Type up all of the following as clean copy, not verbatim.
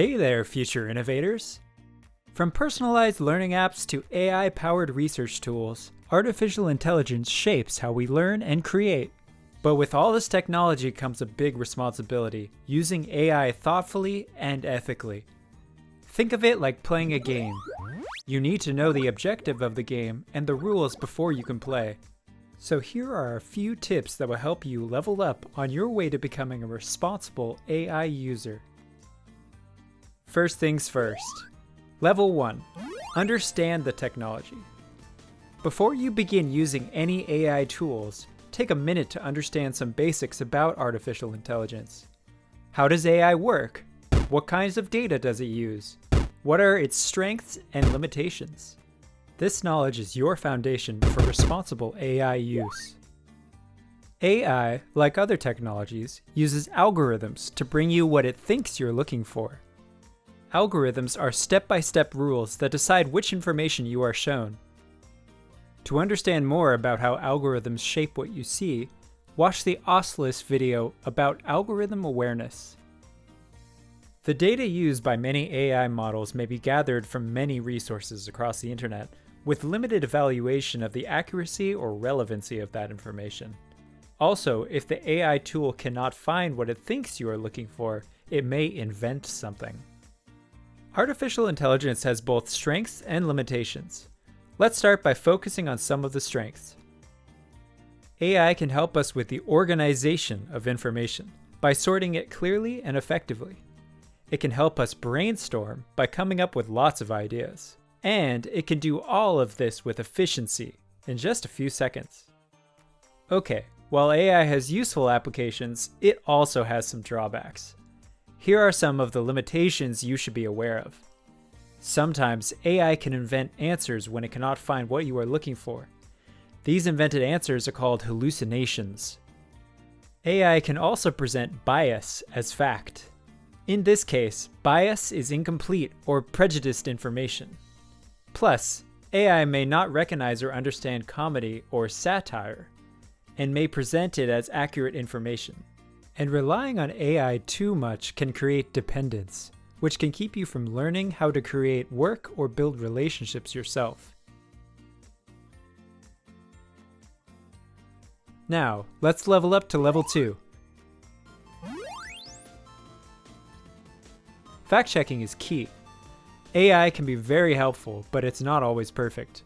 Hey there, future innovators! From personalized learning apps to AI-powered research tools, artificial intelligence shapes how we learn and create. But with all this technology comes a big responsibility, using AI thoughtfully and ethically. Think of it like playing a game. You need to know the objective of the game and the rules before you can play. So here are a few tips that will help you level up on your way to becoming a responsible AI user. First things first. Level 1. Understand the technology. Before you begin using any AI tools, take a minute to understand some basics about artificial intelligence. How does AI work? What kinds of data does it use? What are its strengths and limitations? This knowledge is your foundation for responsible AI use. AI, like other technologies, uses algorithms to bring you what it thinks you're looking for. Algorithms are step-by-step rules that decide which information you are shown. To understand more about how algorithms shape what you see, watch the OSLIS video about algorithm awareness. The data used by many AI models may be gathered from many resources across the internet, with limited evaluation of the accuracy or relevancy of that information. Also, if the AI tool cannot find what it thinks you are looking for, it may invent something. Artificial intelligence has both strengths and limitations. Let's start by focusing on some of the strengths. AI can help us with the organization of information by sorting it clearly and effectively. It can help us brainstorm by coming up with lots of ideas. And it can do all of this with efficiency in just a few seconds. Okay, while AI has useful applications, it also has some drawbacks. Here are some of the limitations you should be aware of. Sometimes AI can invent answers when it cannot find what you are looking for. These invented answers are called hallucinations. AI can also present bias as fact. In this case, bias is incomplete or prejudiced information. Plus, AI may not recognize or understand comedy or satire, and may present it as accurate information. And relying on AI too much can create dependence, which can keep you from learning how to create work or build relationships yourself. Now, let's level up to level 2. Fact-checking is key. AI can be very helpful, but it's not always perfect.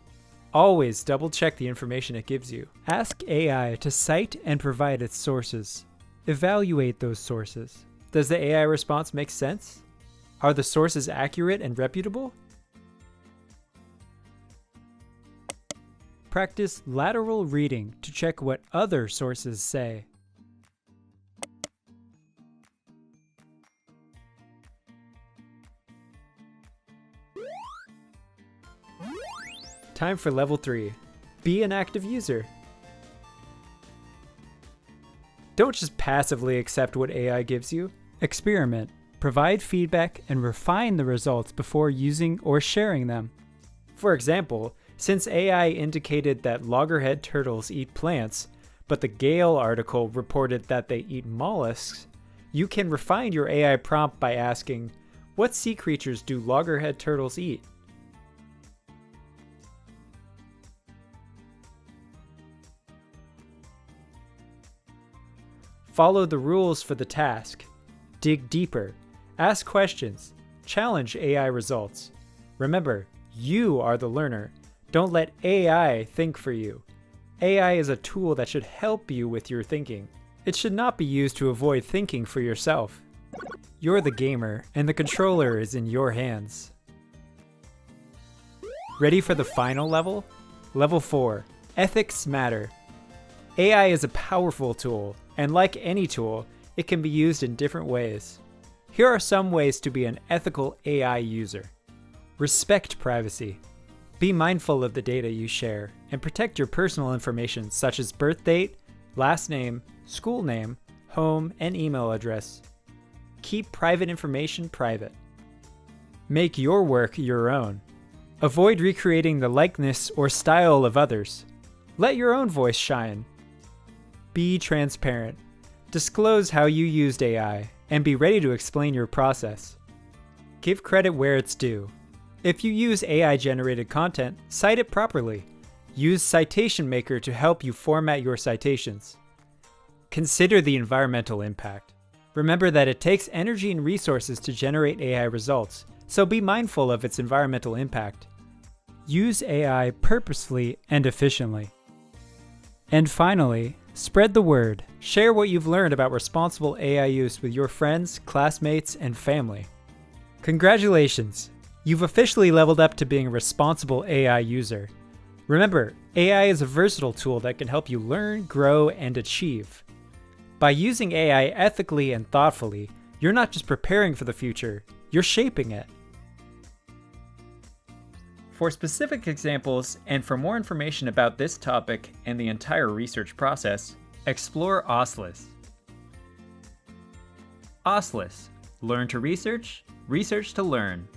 Always double-check the information it gives you. Ask AI to cite and provide its sources. Evaluate those sources. Does the AI response make sense? Are the sources accurate and reputable? Practice lateral reading to check what other sources say. Time for level 3. Be an active user. Don't just passively accept what AI gives you. Experiment, provide feedback, and refine the results before using or sharing them. For example, since AI indicated that loggerhead turtles eat plants, but the Gale article reported that they eat mollusks, you can refine your AI prompt by asking, what sea creatures do loggerhead turtles eat? Follow the rules for the task. Dig deeper. Ask questions. Challenge AI results. Remember, you are the learner. Don't let AI think for you. AI is a tool that should help you with your thinking. It should not be used to avoid thinking for yourself. You're the gamer, and the controller is in your hands. Ready for the final level? Level 4. Ethics matter. AI is a powerful tool, and like any tool, it can be used in different ways. Here are some ways to be an ethical AI user. Respect privacy. Be mindful of the data you share, and protect your personal information such as birth date, last name, school name, home, and email address. Keep private information private. Make your work your own. Avoid recreating the likeness or style of others. Let your own voice shine. Be transparent. Disclose how you used AI, and be ready to explain your process. Give credit where it's due. If you use AI-generated content, cite it properly. Use Citation Maker to help you format your citations. Consider the environmental impact. Remember that it takes energy and resources to generate AI results, so be mindful of its environmental impact. Use AI purposefully and efficiently. And finally, spread the word. Share what you've learned about responsible AI use with your friends, classmates, and family. Congratulations! You've officially leveled up to being a responsible AI user. Remember, AI is a versatile tool that can help you learn, grow, and achieve. By using AI ethically and thoughtfully, you're not just preparing for the future, you're shaping it. For specific examples and for more information about this topic and the entire research process, explore OSLIS. OSLIS: Learn to research, research to learn.